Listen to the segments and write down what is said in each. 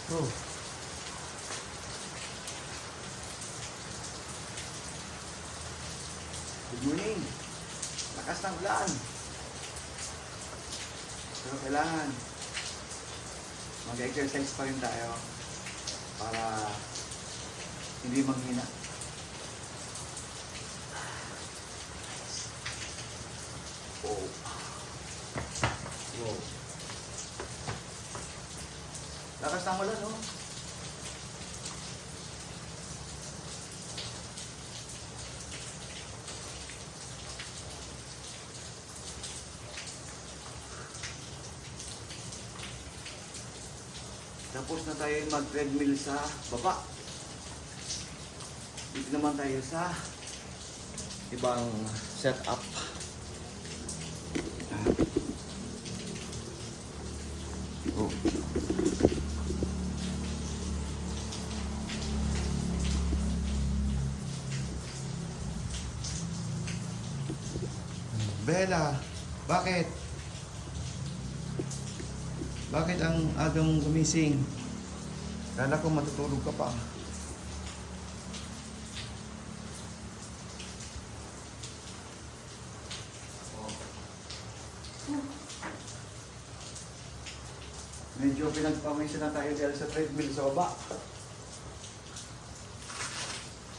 Oh. Good morning. Lakas ng ulan. Pero kailangan mag-exercise pa rin tayo para hindi manghina. Oh. Wow. Lakas ng ulan, no? Tapos na tayo mag-treadmill sa baba. Dito naman tayo sa ibang setup. Oh. Bella, bakit? Bakit ang agang gumising? Kala ko matutulog ka pa. Medyo pinagpamisa na tayo dahil sa treadmill sa baba.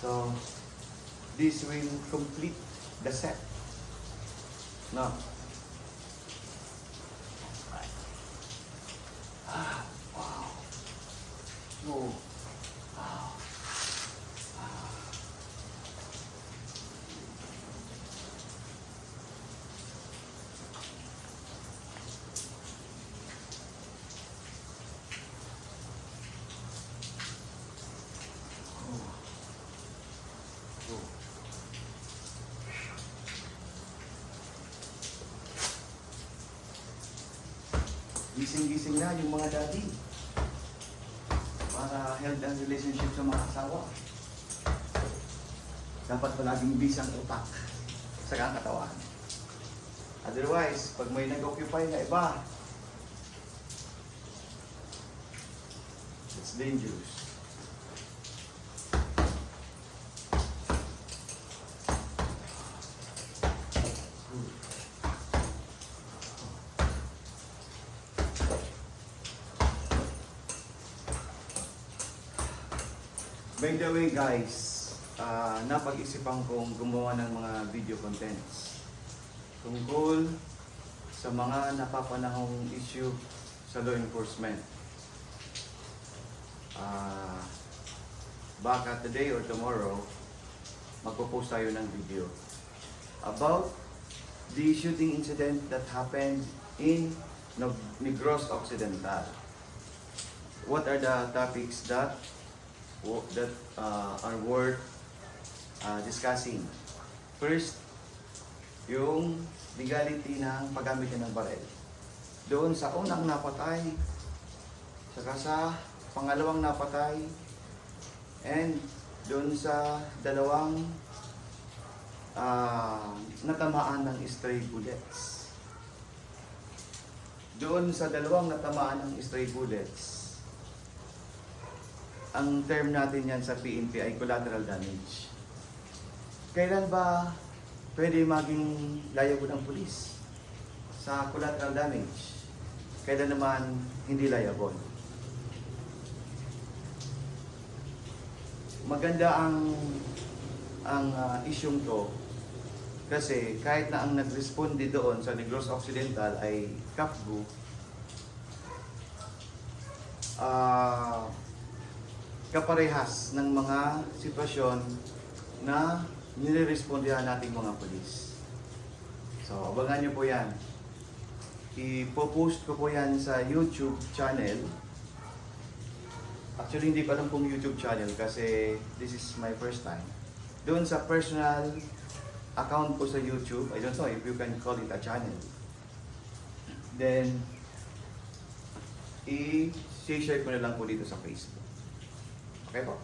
So, this will complete the set. No. Wow. Oh. Wow. Gising-gising na yung mga daddy para health and relationship sa mga asawa. Dapat palaging busy ang utak sa kakatawan. Otherwise, pag may nag-occupy na iba, it's dangerous. By the way guys, napag-isipan kong gumawa ng mga video contents tungkol sa mga napapanahong issue sa law enforcement. Baka today or tomorrow, magpo-post tayo ng video about the shooting incident that happened in Negros Occidental. What are the topics that are worth discussing? First, yung legality ng paggamit ng barel. Doon sa unang napatay, saka sa pangalawang napatay, and doon sa dalawang natamaan ng stray bullets. Doon sa dalawang natamaan ng stray bullets, ang term natin yan sa PNP ay collateral damage. Kailan ba pwede maging liable ang pulis sa collateral damage? Kailan naman hindi liable? Maganda ang isyung to kasi kahit na ang nag-responde doon sa Negros Occidental ay CAPGU, kaparehas ng mga sitwasyon na nire-respondihan nating mga polis. So, abangan nyo po yan. Ipo-post ko po yan sa YouTube channel. Actually, hindi ko alam kung YouTube channel kasi this is my first time. Doon sa personal account ko sa YouTube, I don't know if you can call it a channel. Then, i-share ko na lang po dito sa Facebook. Okay po?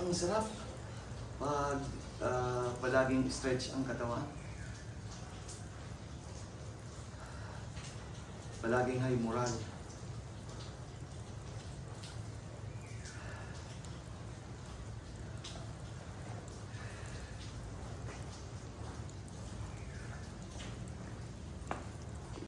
ang sarap pag palaging stretch ang katawan. Palaging high moral.